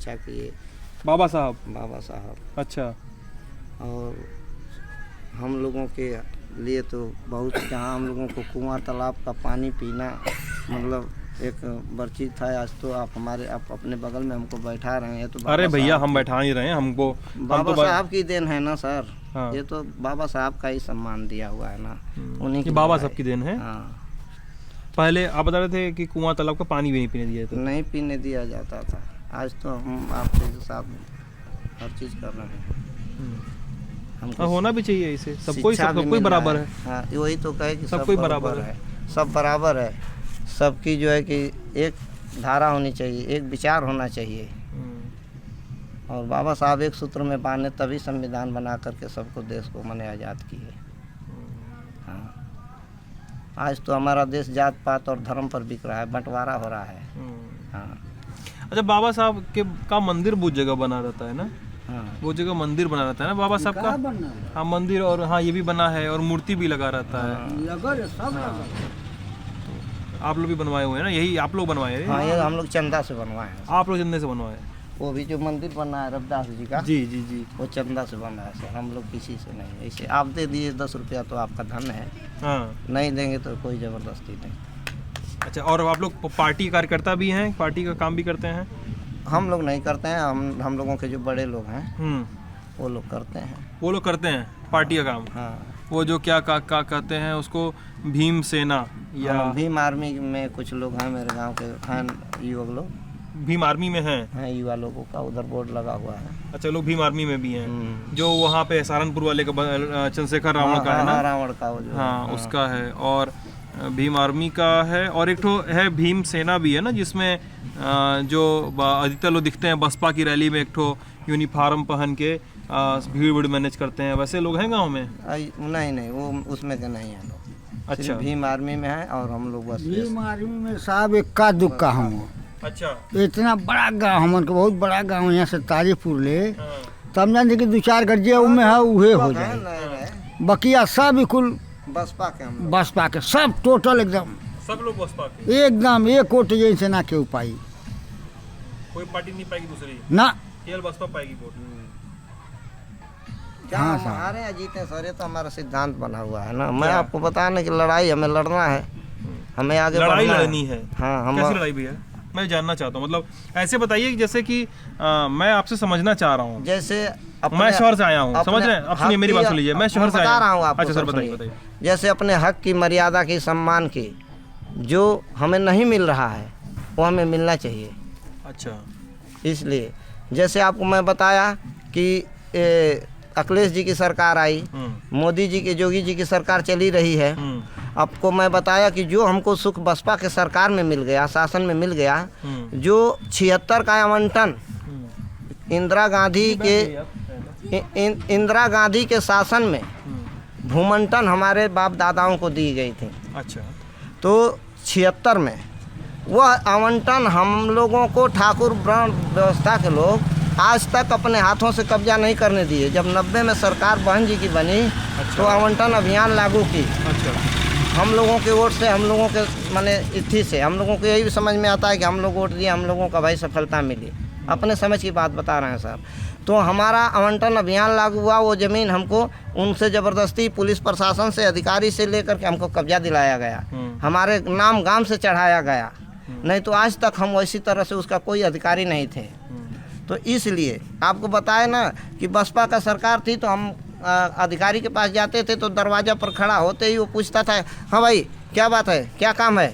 अच्छा किए बाबा साहब। बाबा साहब। अच्छा। और हम लोगों के लिए तो बहुत, जहाँ हम लोगों को कुआं तालाब का पानी पीना मतलब एक बर्ची था, आज तो आप अपने बगल में हमको बैठा रहे हैं। तो अरे भैया हम बैठा ही रहे हैं, हमको बाबा साहब की देन है ना सर। हाँ। ये तो बाबा साहब का ही सम्मान दिया हुआ है ना, उन्हीं की बाबा साहब की देन है। हाँ। पहले आप बता रहे थे कि कुआं तालाब का पानी भी नहीं पीने दिया था। नहीं पीने दिया जाता था। आज तो हम आपके साथ हर चीज़ कर रहे हैं। हमको होना भी चाहिए इसे, सबको बराबर है। हाँ, वही तो कहे कि सबको बराबर है, सब बराबर है। सबकी जो है कि एक धारा होनी चाहिए, एक विचार होना चाहिए। और बाबा साहब एक सूत्र में बांधे तभी संविधान बना करके सबको देश को मैंने आज़ाद किए। हाँ, आज तो हमारा देश जात पात और धर्म पर बिक रहा है, बंटवारा हो रहा है। हाँ। अच्छा, बाबा साहब के का मंदिर बहुत जगह बना रहता है ना। हाँ, वो जगह मंदिर बना रहता है ना बाबा साहब का। हाँ मंदिर, और हाँ ये भी बना है और मूर्ति भी लगा रहता है। आप लोग भी बनवाए हुए हैं ना, यही आप लोग बनवाए हैं? हाँ, ये हम लोग चंदा से बनवाए हैं। आप लोग चंदे से बनवाए? वो भी जो मंदिर बना है रविदास जी का, जी जी जी, वो चंदा से बना है सर। हम लोग किसी से नहीं, ऐसे आप दे दिए 10 रुपया तो आपका धन है। हाँ, नहीं देंगे तो कोई ज़बरदस्ती नहीं। अच्छा, और आप लोग पार्टी कार्यकर्ता भी हैं, पार्टी का काम भी करते हैं? हम लोग नहीं करते हैं। हम लोगों के जो बड़े लोग हैं वो लोग करते हैं। वो लोग करते हैं पार्टी का काम? हाँ। वो जो क्या कहते हैं उसको, भीम सेना या भीम आर्मी में कुछ लोग हैं मेरे गांव के, हैं युवक लोग। भीम आर्मी में हैं युवा लोगों का उधर बोर्ड लगा हुआ है। अच्छा, लोग भीम आर्मी में भी हैं। जो वहाँ पे सहारनपुर वाले का चंद्रशेखर रावण का है ना? रावण का वो जो हाँ, उसका है। और भीम आर्मी का है, और एक तो है भीम सेना भी है ना, जिसमें जो अधिकतर लोग दिखते हैं बसपा की रैली में, एक तो यूनिफॉर्म पहन के भीड़ मैनेज करते हैं। वैसे लोग हैं गांव में? नहीं, वो उसमें के नहीं है लोग। अच्छा, भीम आर्मी में है। और हम लोग बस भीम आर्मी में साहब इक्का दुक्का हम। अच्छा, इतना बड़ा गाँव हमन के, बहुत बड़ा गाँव यहाँ से तारीपुर ले, तब जानते कि 2-4 गड्जे उनमें है उहे हो जाए। बकिया सब कुल बसपा के सब टोटल एकदम सब लोग बसपा के एकदम एक वोट जैसे ना के पाई। कोई पार्टी नहीं पाएगी दूसरी ना, केवल बसपा पाएगी वोट। हाँ, हारे या जीते सर, ये तो हमारा सिद्धांत बना हुआ है ना। मैं आपको बताना कि लड़ाई हमें लड़ना है, हमें आगे लड़ाई लड़नी है। हाँ, कैसी लड़ाई भैया? मैं जानना चाहता हूँ, मतलब ऐसे बताइए कि जैसे कि मैं आपसे समझना चाह रहा हूँ। जैसे मैं शहर से आया हूँ, समझ रहे हैं? अब सुनिए मेरी बात सुन लीजिए, मैं शहर से आया हूँ। अच्छा सर, बताइए। जैसे अपने हक की, मर्यादा की, सम्मान की जो हमें नहीं मिल रहा है वो हमें मिलना चाहिए। अच्छा, इसलिए जैसे आपको मैं बताया कि अखिलेश जी की सरकार आई, मोदी जी की, योगी जी की सरकार चली रही है। आपको मैं बताया कि जो हमको सुख बसपा के सरकार में मिल गया, शासन में मिल गया, जो 76 का आवंटन इंदिरा गांधी के शासन में भूमंटन हमारे बाप दादाओं को दी गई थी। अच्छा, तो 76 में वह आवंटन हम लोगों को ठाकुर ब्राह्मण व्यवस्था के लोग आज तक अपने हाथों से कब्जा नहीं करने दिए। जब 90 में सरकार बहन जी की बनी, तो आवंटन अभियान लागू की। अच्छा, हम लोगों के वोट से, हम लोगों के माने इत्थी से हम लोगों को यही समझ में आता है कि हम लोग वोट दिए, हम लोगों का भाई सफलता मिली। अपने समझ की बात बता रहे हैं सर। तो हमारा आवंटन अभियान लागू हुआ, वो ज़मीन हमको उनसे ज़बरदस्ती पुलिस प्रशासन से, अधिकारी से लेकर के हमको कब्जा दिलाया गया, हमारे नाम गांव से चढ़ाया गया। नहीं तो आज तक हम वैसी तरह से उसका कोई अधिकारी नहीं थे। तो इसलिए आपको बताए ना कि बसपा का सरकार थी, तो हम अधिकारी के पास जाते थे तो दरवाज़ा पर खड़ा होते ही वो पूछता था, हाँ भाई क्या बात है, क्या काम है।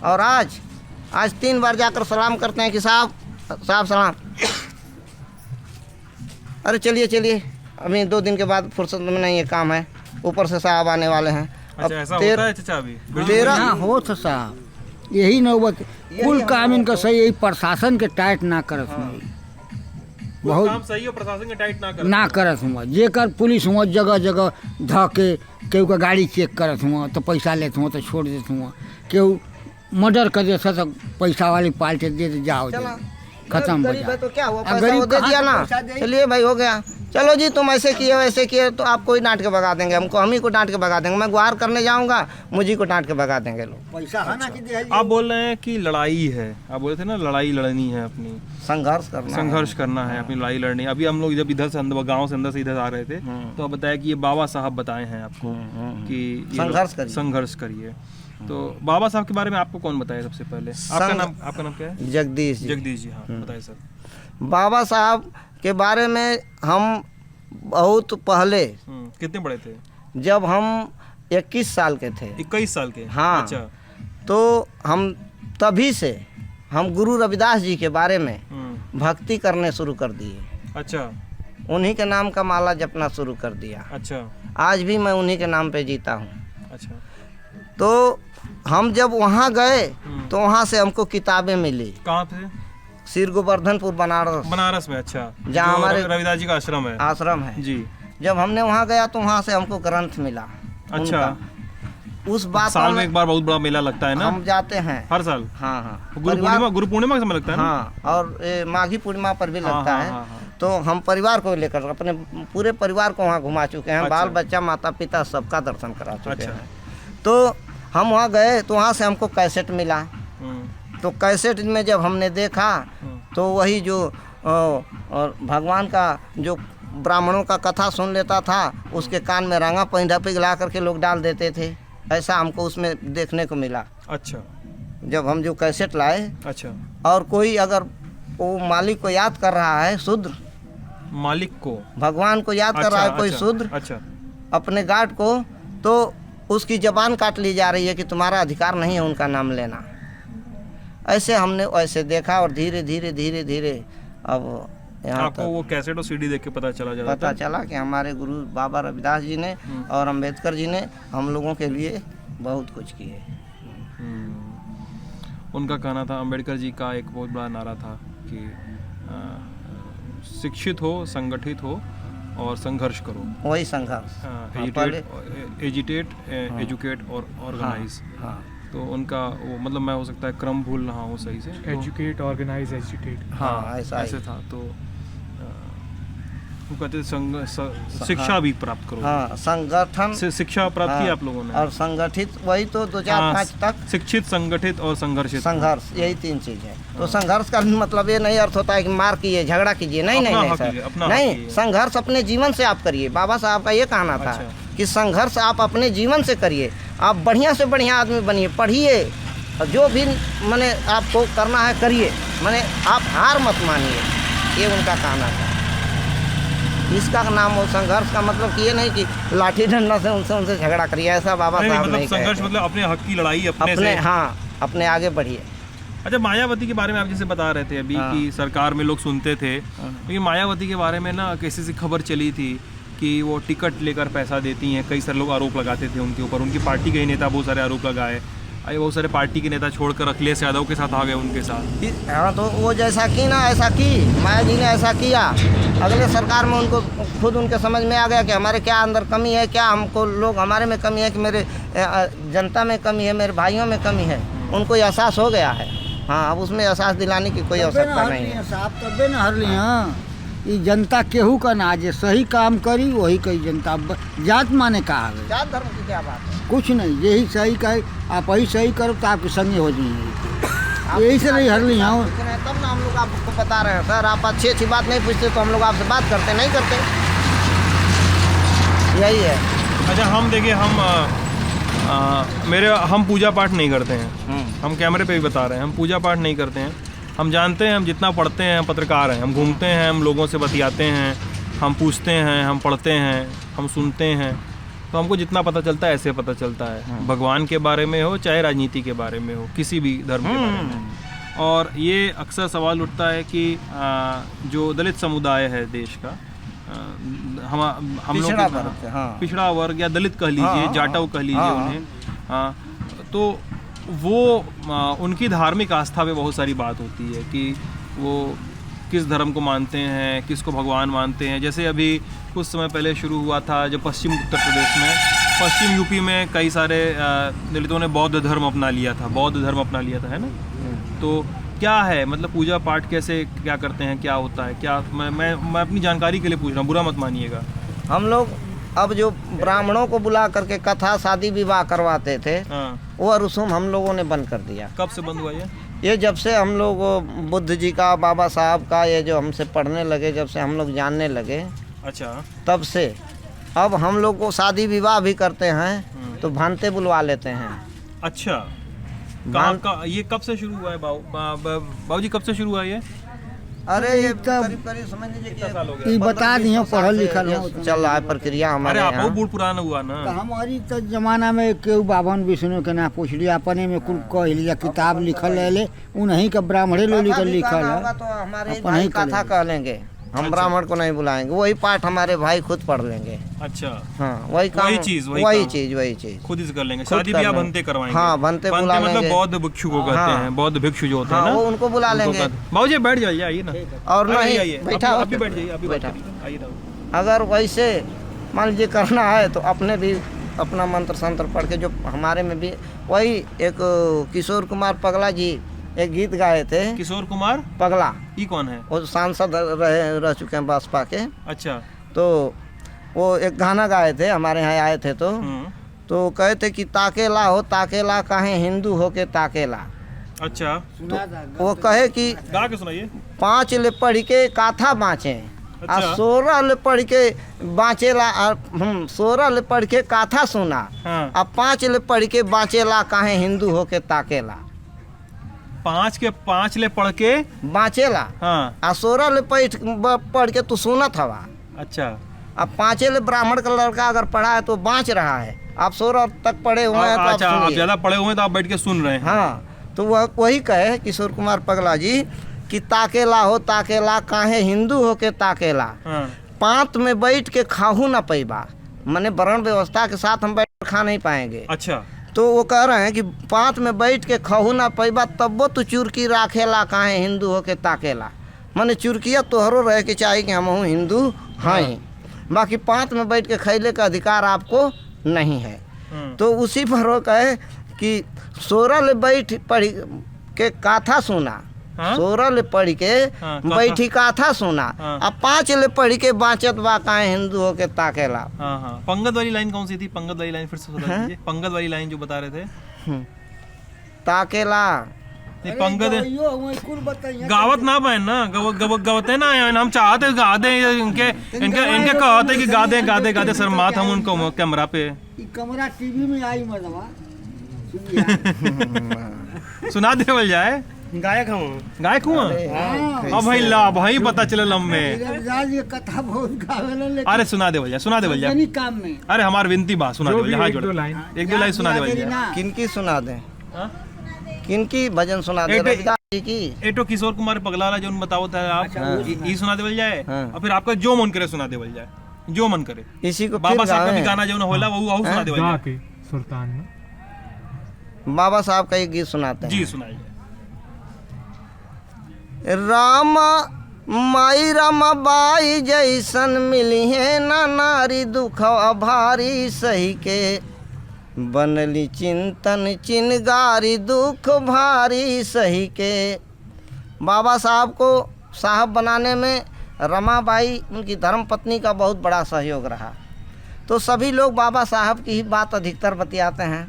और आज 3 बार जाकर सलाम करते हैं कि साहब सलाम। अरे चलिए, अभी 2 दिन के बाद फुर्सत में नहीं है, काम है, ऊपर से साहब आने वाले हैं। अच्छा, ऐसा होता है चाचा? अभी 13 हो तो साहब यही नौबत कुल काम इनका सही, यही प्रशासन के टाइट ना करत हुआ। बहुत काम सही है, प्रशासन के टाइट ना करत हुआ। जेकर पुलिस हुआ जगह जगह ध के केहू का गाड़ी चेक करत हुआ तो पैसा लेते हुआ तो छोड़ देते हुआ, केहू मर्डर कर देता तो पैसा वाली पार्टी दे जाओ, खत्म हो जाए। तो क्या हुआ, पैसा वो दे दिया ना, चलिए भाई हो गया, चलो जी तुम ऐसे किए वैसे किए तो आपको ही डांट के भगा देंगे, हमको हम ही को डांट के भगा देंगे। मैं गुहार करने जाऊंगा, मुझे को डांट के भगा देंगे लोग। पैसा है ना कि आप बोल रहे हैं कि लड़ाई है, आप बोले थे ना लड़ाई लड़नी है अपनी, संघर्ष करना है, अपनी लड़ाई लड़नी। अभी हम लोग जब इधर से अंदर गाँव से अंदर से इधर आ रहे थे तो आप बताया कि ये बाबा साहब बताए हैं आपको कि ये संघर्ष करिए। तो बाबा साहब के बारे में आपको कौन बताया सबसे पहले? आपका नाम क्या है? जगदीश जी। हाँ बताइए सर। बाबा साहब के बारे में हम बहुत पहले, कितने बड़े थे जब हम 21 साल के थे? 21 साल के? हाँ। अच्छा। तो हम तभी से हम गुरु रविदास जी के बारे में भक्ति करने शुरू कर दिए। अच्छा। उन्हीं के नाम का माला जपना शुरू कर दिया। अच्छा। आज भी मैं उन्हीं के नाम पे जीता हूँ। अच्छा। तो हम जब वहाँ गए तो वहाँ से हमको किताबें मिली। कहाँ पे? श्री गोवर्धनपुर बनारस में। अच्छा। जहाँ हमारे रविदास जी का आश्रम है जी। जब हमने वहाँ गया तो वहाँ से हमको ग्रंथ मिला। अच्छा। उस बात साल में एक बार बहुत बड़ा मेला लगता है ना? हम जाते हैं हर साल। हाँ। गुरु पूर्णिमा के समय लगता है ना? हाँ, और माघी पूर्णिमा पर भी लगता है। तो हम परिवार को लेकर अपने पूरे परिवार को वहाँ घुमा चुके हैं। बाल बच्चा माता पिता सबका दर्शन करा चुके हैं। तो हम वहाँ गए तो वहाँ से हमको कैसेट मिला। तो कैसेट में जब हमने देखा तो वही जो और भगवान का जो ब्राह्मणों का कथा सुन लेता था उसके कान में रंगा पहिंदा पिघला करके लोग डाल देते थे, ऐसा हमको उसमें देखने को मिला। अच्छा। जब हम जो कैसेट लाए। अच्छा। और कोई अगर वो मालिक को याद कर रहा है, शूद्र मालिक को, भगवान को याद कर रहा है कोई शूद्र अपने गार्ड को, तो उसकी जबान काट ली जा रही है कि तुम्हारा अधिकार नहीं है उनका नाम लेना। ऐसे हमने ऐसे देखा और धीरे धीरे अब यहाँ आपको वो कैसेट और सीडी देख के पता चला कि हमारे गुरु बाबा रविदास जी ने और अम्बेडकर जी ने हम लोगों के लिए बहुत कुछ किए। उनका कहना था, अम्बेडकर जी का एक बहुत बड़ा नारा था कि शिक्षित हो, संगठित हो और संघर्ष करो। वही संघर्ष, एजिटेट, एजुकेट और ऑर्गेनाइज। तो उनका वो मतलब मैं हो सकता है क्रम भूल रहा हूँ सही से, एजुकेट, ऑर्गेनाइज, एजिटेट। हाँ ऐसे था। तो वो कहते शिक्षा भी प्राप्त करो। हाँ, संगठन से शिक्षा प्राप्त की आप लोगों ने, और संगठित, वही तो 2 4 5 तक शिक्षित, संगठित और संघर्ष, यही 3 चीज है। तो संघर्ष का मतलब ये नहीं अर्थ होता है कि मार कीजिए, झगड़ा कीजिए, नहीं सर, नहीं। संघर्ष अपने जीवन से आप करिए। बाबा साहब का ये कहना था कि संघर्ष आप अपने जीवन से करिए। आप बढ़िया से बढ़िया आदमी बनिए, पढ़िए, जो भी मैंने आपको करना है करिए, मैंने आप हार मत मानिए, ये उनका कहना था। इसका नाम हो संघर्ष का मतलब कि ये नहीं कि लाठी डंडा से उनसे झगड़ा करिए, ऐसा बाबा साहब नहीं कहते। संघर्ष मतलब अपने हक की लड़ाई, अपने से। हाँ, अपने आगे बढ़िए। अच्छा, मायावती के बारे में आप जैसे बता रहे थे अभी कि सरकार में लोग सुनते थे, लेकिन मायावती के बारे में ना कैसी सी खबर चली थी कि वो टिकट लेकर पैसा देती हैं। कई सारे लोग आरोप लगाते थे उनके ऊपर, उनकी पार्टी के ही नेता बहुत सारे आरोप लगाए। बहुत सारे पार्टी के नेता छोड़कर अखिलेश यादव के साथ आ गए उनके साथ। हाँ, तो वो जैसा की ना ऐसा की, माया जी ने ऐसा किया। अगले सरकार में उनको खुद उनके समझ में आ गया कि हमारे क्या अंदर कमी है, क्या हमको लोग, हमारे में कमी है कि मेरे जनता में कमी है, मेरे भाइयों में कमी है, उनको एहसास हो गया है। हाँ, अब उसमें एहसास दिलाने की कोई आवश्यकता नहीं है। साहब तबे न हर लिया ये जनता केहू का ना, जे सही काम करी वही कही जनता। जात माने कहा है, जात धर्म की क्या बात है? कुछ नहीं, यही सही कहे, आप वही सही करो तो आपके संगे हो जाइए। यही से नहीं हर लिया तब ना हम लोग आपको बता रहे हैं सर। आप अच्छी बात नहीं पूछते तो हम लोग आपसे बात करते नहीं करते, यही है। अच्छा, हम देखिए, हम पूजा पाठ नहीं करते हैं। हम कैमरे पे भी बता रहे हैं, हम पूजा पाठ नहीं करते हैं। हम जानते हैं, हम जितना पढ़ते हैं, हम पत्रकार हैं, हम घूमते हैं, हम लोगों से बतियाते हैं, हम पूछते हैं, हम पढ़ते हैं, हम सुनते हैं, तो हमको जितना पता चलता है ऐसे पता चलता है, भगवान के बारे में हो चाहे राजनीति के बारे में हो, किसी भी धर्म के बारे में। और ये अक्सर सवाल उठता है कि जो दलित समुदाय है देश का, हम लोग पिछड़ा वर्ग या दलित कह लीजिए, जाटव कह लीजिए उन्हें, तो वो उनकी धार्मिक आस्था पे बहुत सारी बात होती है कि वो किस धर्म को मानते हैं, किसको भगवान मानते हैं। जैसे अभी कुछ समय पहले शुरू हुआ था जब पश्चिम उत्तर प्रदेश में, पश्चिम यूपी में कई सारे दलितों ने बौद्ध धर्म अपना लिया था, है ना। तो क्या है, मतलब पूजा पाठ कैसे क्या करते हैं, क्या होता है, क्या मैं अपनी जानकारी के लिए पूछ रहा हूँ, बुरा मत मानिएगा। हम लोग अब जो ब्राह्मणों को बुला करके कथा शादी विवाह करवाते थे, हाँ, वो रसूम हम लोगों ने बंद कर दिया। कब से बंद हुआ ये जब से हम लोग बुद्ध जी का, बाबा साहब का, ये जो हमसे पढ़ने लगे, जब से हम लोग जानने लगे, अच्छा, तब से अब हम लोग को शादी विवाह भी करते हैं तो भानते बुलवा लेते हैं। अच्छा, ये कब से शुरू हुआ है बाबू जी, कब से शुरू हुआ है ये? अरे ये तब- करीब करीब समझ लीजिए कि साल हो गया। ये बता दिए 15-20 पढ़ल साल से लिखल ये हो चल रहा है प्रक्रिया अरे हमारे आप यहाँ। बूढ़ पुराना हुआ ना। तो हमारी तो जमाना में केहू बाभन विष्णु के ना पूछ लिया, अपने में कुल कह लिया, किताब लिखल है, उन्हीं का ब्राह्मणे लोग कथा भी लिखल करना है। होगा तो हमारे अपन भाई ही कथा करेंगे। कह लेंगे, हम ब्राह्मण को नहीं बुलाएंगे, वही पाठ हमारे भाई खुद पढ़ लेंगे। अच्छा, हाँ वही काम, वही चीज, वही वही काम। चीज खुद ही कर लेंगे, खुद शादी कर ब्याह लेंगे। बनते करवाएंगे। हाँ, बनते बुला मतलब लेंगे। बौद्ध भिक्षु को कहते हाँ। हैं, बौद्ध भिक्षु जो होते हाँ, हैं ना, वो उनको बुला उनको लेंगे। कहते- बाबू जी बैठ जाइए, आइए ना। और नहीं आइए, बैठा आप भी बैठ जाइए, आप भी बैठा। बैठा, आइए ना। अगर वैसे मान लीजिए करना है तो अपने भी अपना मंत्र संत्र पढ़ के, जो हमारे में भी वही एक किशोर कुमार पगला जी एक गीत गाए थे, किशोर कुमार पगला, ये कौन है? वो सांसद रह चुके हैं बसपा के, अच्छा, तो वो एक गाना गाए थे, हमारे यहाँ आए थे तो कहे थे कि ताकेला हो ताकेला, काहे हिंदू हो के ताकेला। अच्छा, वो कहे कि गा के सुनाइए। 5 ले पढ़ के काथा बाँचे, आ अच्छा। 16 ले पढ़ के बाँचेला, 16 ले पढ़ के काथा सुना, हाँ, अब 5 ले पढ़ के बाँचेला, काहे हिंदू हो के ताकेला। 5 ले पढ़ के, बाँचेला हाँ, आ 16 ले पढ़ के तू सुनत हवा। अच्छा, अब 5 ले ब्राह्मण का लड़का अगर पढ़ा है तो बाँच रहा है, आप 16 तक पढ़े हुए हैं तो आप अच्छा, आप सुनिए। ज्यादा पढ़े हुए हैं तो आप बैठ के सुन रहे हैं। हाँ, तो वह वही कहे किशोर कुमार पगला जी कि ताकेला हो ताकेला, काहे हिंदू हो के ताकेला, हाँ, पांत में बैठ के खाहू ना पैबा, माने वर्ण व्यवस्था के साथ हम बैठ कर खा नहीं पाएंगे। अच्छा, तो वो कह रहे हैं कि पांत में बैठ के खाहू ना पैबा, तब्बो तू चुरकी राखेला, काहे हिंदू हो के ताकेला। माने चुरकिया तोहरो रहे के चाहिए कि हम हिंदू हैं, बाकी पांत में बैठ के खैले का अधिकार आपको नहीं है। तो उसी पर वो कहे कि 16 ले बैठ पढ़ के काथा सुना, हाँ? 16 ले पढ़ के हाँ, काथा। बैठी काथा सुना, हाँ। अब 5 ले पढ़ के बाँचत बा, काहे हिंदू हो के ताकेला। हाँ, हाँ, पंगत वाली लाइन कौन सी थी? पंगत वाली लाइन फिर से बता दीजिए, पंगत वाली लाइन जो बता रहे थे। ताकेला नहीं, पंगत गावत ना पाए ना, गवते ना आए, हम चाहते गा दे, इनके इनके इनके कहते कि गा दे शर्मात हम उनको कैमरा पे कमरा टीवी में आई मर्दवा सुना देवल जाए। गायक हूँ। गायक हुआ अब भाई ला भाई पता चले लम्बे। ये कथा बहुत गावेला, लेकिन अरे सुना देवल जाए नहीं काम में। अरे हमार विनती बा, सुना देवल जाए, हाथ जोड़ एक दो लाइन सुना देवल जाए। किनकी सुना दें, हाँ? किनकी भजन सुना दे, एक- रविदास जी की। एटो किशोर कुमार पगला वाला जो बताओ था आप, ये सुना देवल जाए, हाँ। और फिर आपका जो मन करे सुना देवल जाए, जो मन करे। इसी को बाबा फिर साहब का भी गावें। गाना जो होला वो सुना देवल गा जाए। के सुल्तान में बाबा साहब का एक गीत सुनाते हैं। जी सुनाइए। राम माई रामा बाई जैसन मिली है ना नारी, दुख भारी सही के, बनली चिंतन चिनगारी, दुख भारी सही के। बाबा साहब को साहब बनाने में रमाबाई उनकी धर्मपत्नी का बहुत बड़ा सहयोग रहा, तो सभी लोग बाबा साहब की ही बात अधिकतर बतियाते हैं।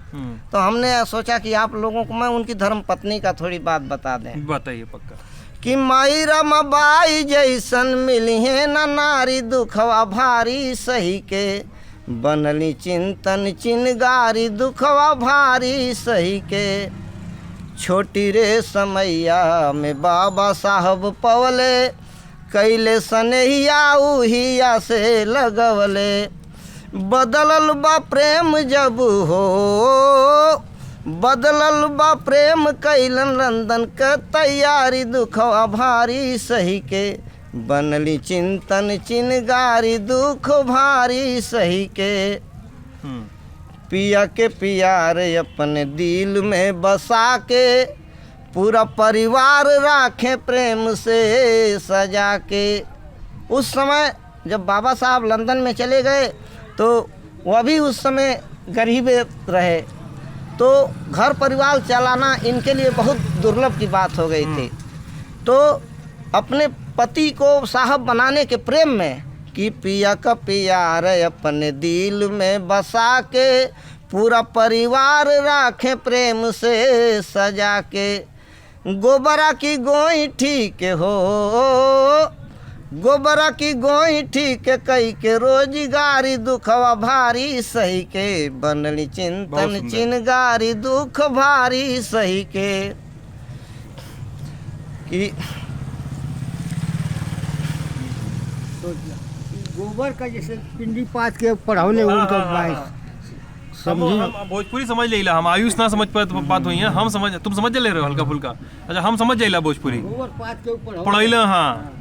तो हमने सोचा कि आप लोगों को मैं उनकी धर्मपत्नी का थोड़ी बात बता दें बताइए पक्का। कि माई रमाबाई जैसन मिली है ना नारी, दुखवा भारी सही के, बनली चिंतन चिनगारी, दुखवा भारी सही के। छोटी रे समैया में बाबा साहब पवले, कैले सनहिया उहिया से लगवले, बदलल बा प्रेम जब हो, बदलल बा प्रेम कैलन लंदन का तैयारी, दुखवा भारी सही के, बनली चिंतन चिनगारी, दुख भारी सही के। पिया के प्यार अपने दिल में बसा के, पूरा परिवार राखे प्रेम से सजा के। उस समय जब बाबा साहब लंदन में चले गए तो वह भी उस समय गरीब रहे, तो घर परिवार चलाना इनके लिए बहुत दुर्लभ की बात हो गई थी। तो अपने पति को साहब बनाने के प्रेम में कि पिया का प्यार अपने दिल में बसा के पूरा परिवार राखे प्रेम से सजा के गोबरा की गोईठी के हो गोबरा की गोईठी के कई के रोजगारी दुखवा भारी सही के बनली बहुत चिंतन सुंदर। चिनगारी दुख भारी सही के कि तो गोबर का जैसे पिंडी पात के पढ़ौले उनका बाइस हम समझी हम भोजपुरी समझ लेला, हम आयुष ना समझ पाए तो बात हुई है, हम समझ, तुम समझ ले रहे हो हल्का फुल्का। अच्छा हम समझ जाइला भोजपुरी गोबर पात के ऊपर पढ़ैला। हाँ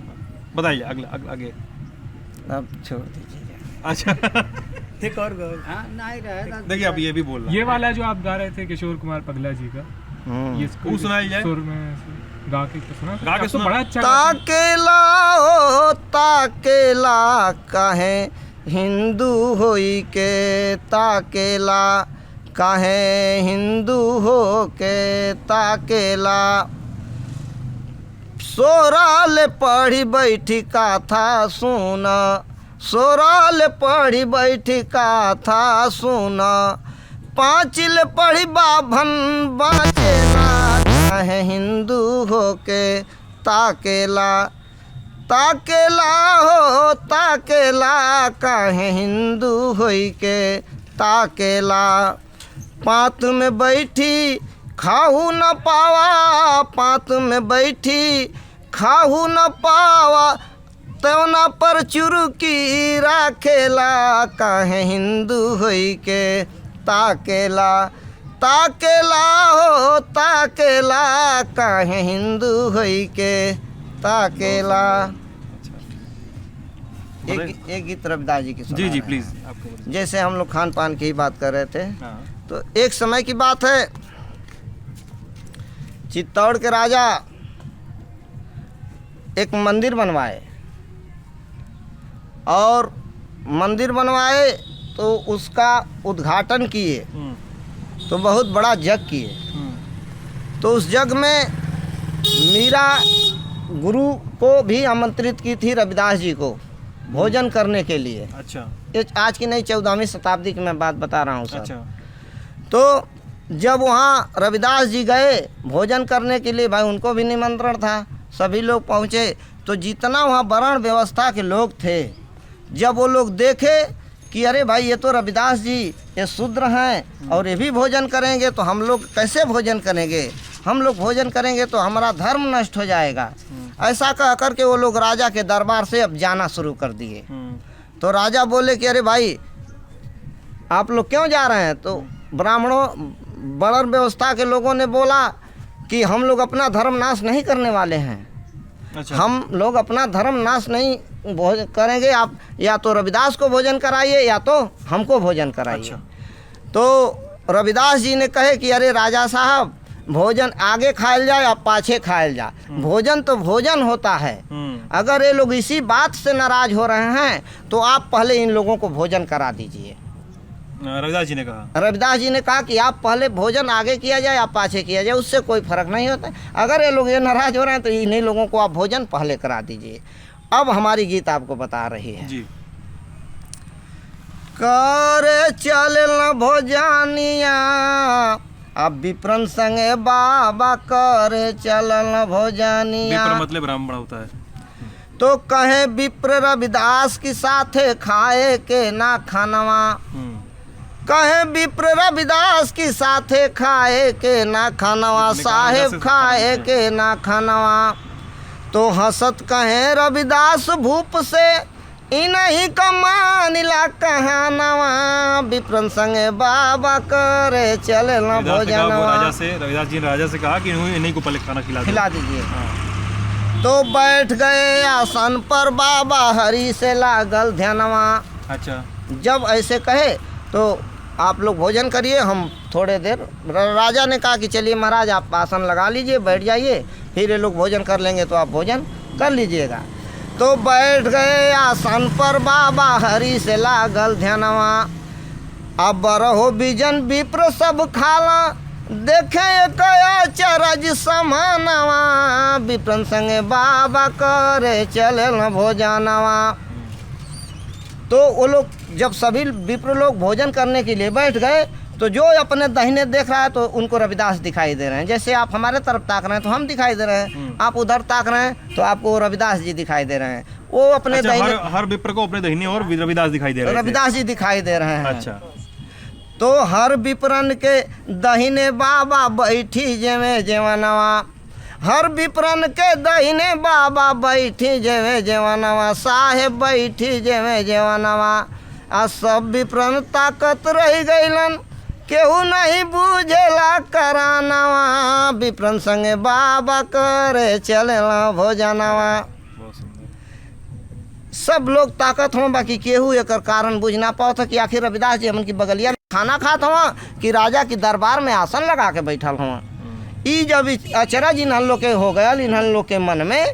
बताइए अगला आगे। अब छोड़ दीजिए। अच्छा ठीक और गौर। हाँ नहीं रहेगा देखिए अब ये भी बोल रहा ये वाला जो आप गा रहे थे किशोर कुमार पगला जी का, ये वो सुनाई जाए। सुर में गा के तो सुना, गा के आप तो सुना। बड़ा अच्छा गाते हैं। ताकेला हो ताकेला काहे हिंदू होई के ताकेला काहे हिंदू हो के ताकेला सोराल पढ़ी बैठी का था सुना सोराल पढ़ी बैठी का था सुना पाँचिल पढ़ी बाभन बाचेला काहे हिंदू हो के ताकेला ताकेला हो ताकेला काहे हिंदू होई के ताकेला पात में बैठी खाहू न पावा पात में बैठी खाहू न पावा तवना पर चुरुकी राखेला काहे हिंदू होई के ताकेला ताकेला हो ताकेला काहे हिंदू होई के ताकेला। एक गीत रविदास जी की जी सुना जी रहे प्लीज हैं। आपको बोलिए। जैसे हम लोग खान पान की ही बात कर रहे थे, हाँ तो एक समय की बात है, चित्तौड़ के राजा एक मंदिर बनवाए और मंदिर बनवाए तो उसका उद्घाटन किए तो बहुत बड़ा जग किए। तो उस जग में मीरा गुरु को भी आमंत्रित की थी रविदास जी को भोजन करने के लिए। अच्छा ये आज की नहीं 14वीं शताब्दी की मैं बात बता रहा हूँ सर। अच्छा तो जब वहाँ रविदास जी गए भोजन करने के लिए, भाई उनको भी निमंत्रण था, सभी लोग पहुँचे। तो जितना वहाँ वर्ण व्यवस्था के लोग थे, जब वो लोग देखे कि अरे भाई ये तो रविदास जी ये शूद्र हैं और ये भी भोजन करेंगे तो हम लोग कैसे भोजन करेंगे, हम लोग भोजन करेंगे तो हमारा धर्म नष्ट हो जाएगा। ऐसा कह कर के वो लोग राजा के दरबार से अब जाना शुरू कर दिए। तो राजा बोले कि अरे भाई आप लोग क्यों जा रहे हैं? तो ब्राह्मणों वर्ण व्यवस्था के लोगों ने बोला कि हम लोग अपना धर्म नाश नहीं करने वाले हैं। अच्छा हम लोग अपना धर्म नाश नहीं करेंगे, आप या तो रविदास को भोजन कराइए या तो हमको भोजन कराइए। अच्छा। तो रविदास जी ने कहे कि अरे राजा साहब भोजन आगे खायल जाए या पाछे खायल जाए, भोजन तो भोजन होता है। अगर ये लोग इसी बात से नाराज हो रहे हैं तो आप पहले इन लोगों को भोजन करा दीजिए। रविदास जी ने कहा। रविदास जी ने कहा कि आप पहले भोजन आगे किया जाए या पाछे किया जाए, उससे कोई फर्क नहीं होता। अगर ये लोग ये नाराज हो रहे हैं तो इन्हीं लोगों को आप भोजन पहले करा दीजिए। अब हमारी गीत आपको बता रही है। जी करे चल न भोजानिया अब विप्रन संगे बाबा करे चल न भोजानिया। विप्र मतलब ब्राह्मण होता है। तो कहे विप्र रविदास की साथे खाए के ना खानवा, कहे विप्र रविदास की साथे खाए के ना खानवा, साहेब खाए के ना खानवा। तो हंसत कहे रविदास भूप से इन्हीं का मानिला कहानवा, विप्रन संगे बाबा करे चले न भोजनवा। रविदास जी ने राजा से कहा कि इन्हीं को पहले खाना खिला दीजिए। तो बैठ गए आसन पर बाबा हरि से लागल ध्यानवा। अच्छा जब ऐसे कहे तो आप लोग भोजन करिए, हम थोड़े देर। राजा ने कहा कि चलिए महाराज आप आसन लगा लीजिए, बैठ जाइए, फिर ये लोग भोजन कर लेंगे तो आप भोजन कर लीजिएगा। तो बैठ गए आसन पर बाबा हरि से लागल ध्यानवा। अब रहो बिजन विप्र सब खाला देखे कया चरज समानवा विप्रन संगे बाबा करे चले न भोजनवा। तो वो लोग जब सभी विप्र लोग भोजन करने के लिए बैठ गए तो जो अपने दाहिने देख रहा है तो उनको रविदास दिखाई दे रहे हैं। जैसे आप हमारे तरफ ताक रहे हैं तो हम दिखाई दे रहे हैं, आप उधर ताक रहे हैं तो आपको रविदास जी दिखाई दे रहे हैं। वो अपने अच्छा, दाहिने हर विप्र को अपने दाहिने और रविदास दिखाई दे रहे थे। रविदास जी दिखाई दे रहे हैं। अच्छा, तो हर विप्रन के दाहिने बाबा बैठी जेवे जेवनवा, हर विप्रन के दाहिने बाबा बैठी जेवे जेवनवा, साहेब बैठी जेवे जेवनवा। आ सब विप्रन ताकत रह गईलन केहू नहीं बूझेला करानवा, विप्रन संगे बाबा करे चलेला भोजनवा। बहुत सुंदर। सब लोग ताकत हों बाकी केहू एकर कारण बुझ ना पाओ था कि आखिर रविदास जी हमन की बगलिया में खाना खात हुआ कि राजा की दरबार में आसन लगा के बैठल हुआ। ई जब अचरज इन्हन लोग के हो गया इन्हन लोग के मन में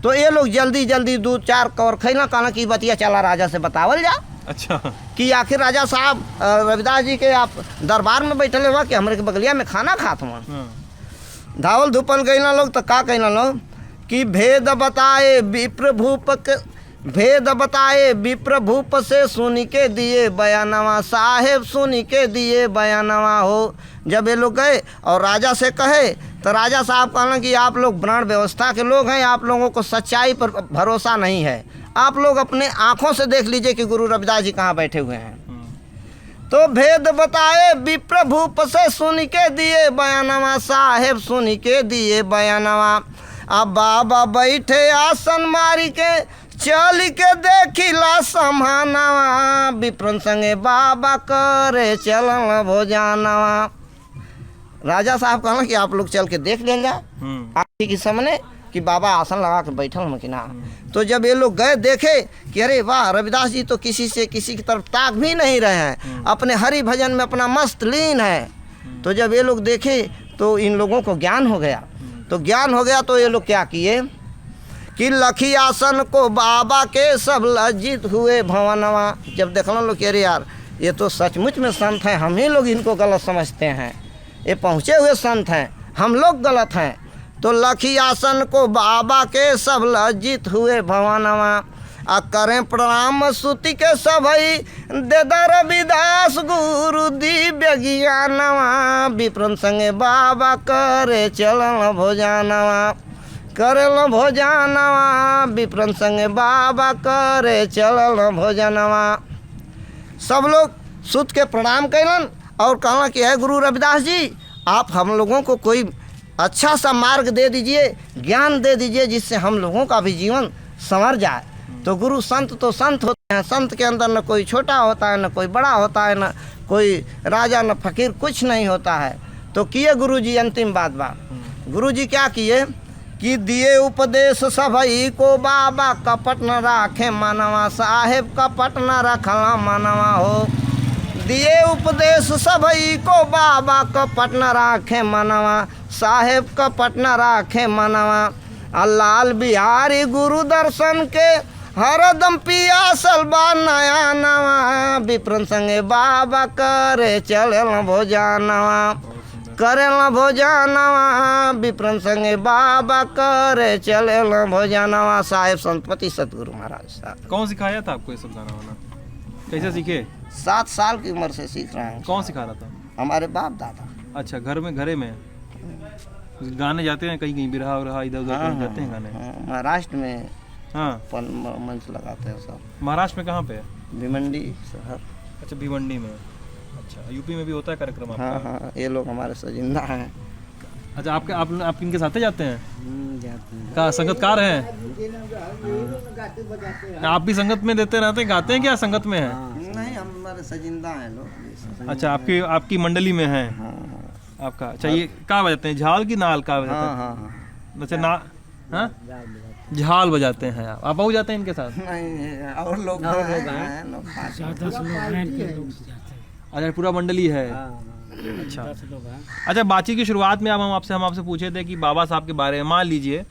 तो ये लोग जल्दी जल्दी 2-4 कवर खैला कहना कि बतिया चला राजा से बतावल जा अच्छा, कि आखिर राजा साहब रविदास जी के आप दरबार में बैठले हुआ कि हमारे के बगलिया में खाना खात हुआ। धावल धुपल गई लोग तो का कहना लोग कि भेद बताए विप्र भूप भेद बताए विप्र भूप से सुनी के दिए बयानवा, साहेब सुनी के दिए बयानवा हो। जब ये लोग गए और राजा से कहे तो राजा साहब कहना कि आप लोग ब्राह्मण व्यवस्था के लोग हैं, आप लोगों को सच्चाई पर भरोसा नहीं है, आप लोग अपने आँखों से देख लीजिए कि गुरु रविदास जी कहाँ बैठे हुए हैं। तो भेद बताए विप्र भूप से सुन के दिए बयानवा, साहेब सुन के दिए बयानवा। अब बाबा बैठे आसन मारी के चल के देखिला समानवा, विप्रन संगे बाबा करे चलन भोजनवा। राजा साहब कहना कि आप लोग चल के देख ले जा आखिर के सामने कि बाबा आसन लगा के बैठल हम कि ना। तो जब ये लोग गए देखे कि अरे वाह रविदास जी तो किसी से किसी की तरफ ताक भी नहीं रहे हैं, अपने हरि भजन में अपना मस्त लीन है। तो जब ये लोग देखे तो इन लोगों को ज्ञान हो गया। तो ज्ञान हो गया तो ये लोग क्या किए कि लखी आसन को बाबा के सब लज्जित हुए भवनवा। जब देखना लोग अरे यार ये तो सचमुच में संत हैं, हम ही लोग इनको गलत समझते हैं, ये पहुँचे हुए संत हैं, हम लोग गलत हैं। तो लखी आसन को बाबा के सब लज्जित हुए भवनवा। आ करें प्रणाम सुति के सभई दे रविदास गुरु दिव्य ज्ञानवा, विप्रन संगे बाबा करे चलन भोजनवा, करेल भोजनवा, विप्रन संगे बाबा करे चलन भोजनवा। सब लोग सुत के प्रणाम कैलन और कहना कि है गुरु रविदास जी आप हम लोगों को कोई अच्छा सा मार्ग दे दीजिए, ज्ञान दे दीजिए जिससे हम लोगों का भी जीवन संवर जाए। तो गुरु संत तो संत होते हैं, संत के अंदर न कोई छोटा होता है न कोई बड़ा होता है, न कोई राजा न फकीर, कुछ नहीं होता है। तो किए गुरु जी अंतिम बात गुरु जी क्या किए कि दिए उपदेश सभई को बाबा कपट न राखे मनवा, साहेब कपट न रखला मनवा हो। दिए उपदेश सभई को बाबा कपट न राखे मनवा, साहेब कपट न राखे मनवा। लाल बिहारी गुरु दर्शन के हरदम पियासल बा नया नवा, विप्रन संगे बाबा करे चलेल भोजनवा, करेल भोजनवा, विप्रन संगे बाबा करे चलेल भोजनवा। साहेब संतपति सतगुरु महाराज साहब। कौन सिखाया था आपको ये सब गाना वाना, कैसे सीखे? 7 साल की उम्र से सीख रहे हैं। कौन सिखा रहा था? हमारे बाप दादा। अच्छा, घरे में गाने जाते हैं कहीं कहीं बिरहा उरहा इधर उधर कहीं जाते हैं गाने? महाराष्ट्र में हाँ, मंच लगाते हैं सब। महाराष्ट्र में कहाँ पे? भिवंडी शहर। अच्छा, भिवंडी में। अच्छा, यूपी में भी होता है कार्यक्रम आपका? हाँ, ये लोग हमारे से जिंदा हैं। अच्छा, आप इनके साथ जाते हैं? जाते हैं। क्या संगतकार हैं? आप भी संगत में देते रहते हैं, गाते हैं क्या संगत में है? नहीं, हमारे से जिंदा हैं लोग। अच्छा, आपकी मंडली में है आपका? अच्छा, ये क्या बजाते हैं, झाल की नाल का बजाते हैं? हाँ। अच्छा, हाँ, झाल बजाते हैं आप बहु जाते हैं इनके साथ? नहीं, और लोग हैं। अच्छा, पूरा मंडली है। अच्छा अच्छा, बातचीत की शुरुआत में अब हम आपसे पूछे थे कि बाबा साहब के बारे में, मान लीजिए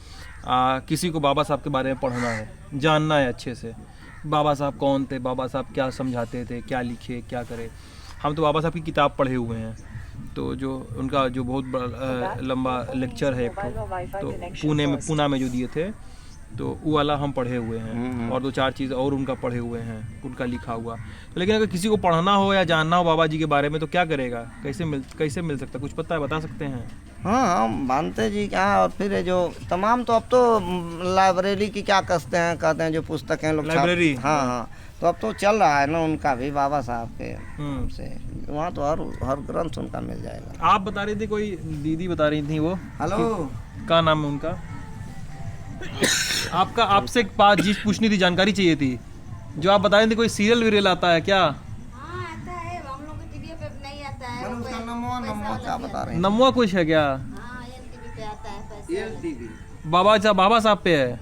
किसी को बाबा साहब के बारे में पढ़ना है, जानना है अच्छे से, बाबा साहब कौन थे, बाबा साहब क्या समझाते थे, क्या लिखे, क्या करे। हम तो बाबा साहब की किताब पढ़े हुए हैं, तो जो उनका जो बहुत बड़ा लंबा लेक्चर है एक तो पूना में जो दिए थे तो वो वाला हम पढ़े हुए हैं और 2-4 चीज़ और उनका पढ़े हुए हैं, उनका लिखा हुआ। तो लेकिन अगर किसी को पढ़ना हो या जानना हो बाबा जी के बारे में तो क्या करेगा, कैसे मिल सकता, कुछ पता है, बता सकते हैं? हाँ हम मानते जी क्या। और फिर ये जो तमाम तो अब तो लाइब्रेरी की क्या कहते हैं जो पुस्तकें लोग लाइब्रेरी, हाँ हाँ, तो अब तो चल रहा है ना उनका भी, बाबा साहब के से वहाँ तो हर ग्रंथ उनका मिल जाएगा। आप बता रही थी, कोई दीदी बता रही थी, वो हेलो क्या नाम है उनका? आपसे एक बात चीज पूछनी थी, जानकारी चाहिए थी। जो आप बता रहे थे कोई सीरियल वीरियल आता है क्या? हाँ आता है, हम लोग के टीवी पे नहीं आता है। उसका नमो क्या बता रहे हैं? नमवा कुछ है क्या? हाँ टीवी पे आता है पैसे। बाबा साहब पे है।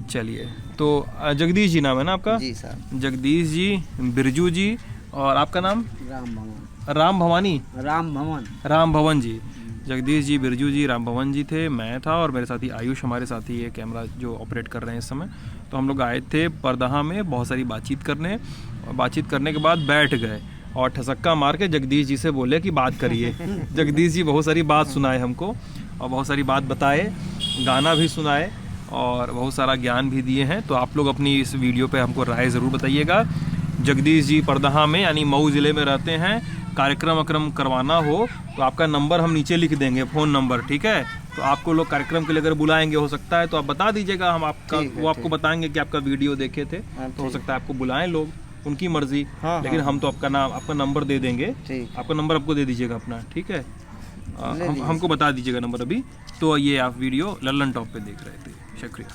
चलिए, तो जगदीश जी नाम है ना आपका? जी सर। जगदीश जी, बिरजू जी, और आपका नाम? राम भवन जी। जगदीश जी, बिरजू जी, राम भवन जी थे, मैं था और मेरे साथी आयुष, हमारे साथी ये कैमरा जो ऑपरेट कर रहे हैं इस समय। तो हम लोग आए थे परदहा में बहुत सारी बातचीत करने, और बातचीत करने के बाद बैठ गए और ठसक्का मार के जगदीश जी से बोले कि बात करिए। जगदीश जी बहुत सारी बात सुनाए हमको और बहुत सारी बात बताए, गाना भी सुनाए और बहुत सारा ज्ञान भी दिए हैं। तो आप लोग अपनी इस वीडियो पे हमको राय ज़रूर बताइएगा। जगदीश जी परदहा में यानी मऊ ज़िले में रहते हैं। कार्यक्रम करवाना हो तो आपका नंबर हम नीचे लिख देंगे, फ़ोन नंबर, ठीक है? तो आपको लोग कार्यक्रम के लिए अगर बुलाएंगे हो सकता है तो आप बता दीजिएगा, हम आपका वो आपको बताएंगे कि आपका वीडियो देखे थे, तो हो सकता है आपको बुलाएं लोग, उनकी मर्जी। लेकिन हम तो आपका नंबर दे देंगे, आपका नंबर आपको दे दीजिएगा अपना, ठीक है? हमको बता दीजिएगा नंबर अभी। तो ये आप वीडियो लल्लन टॉप पे देख रहे थे, शुक्रिया।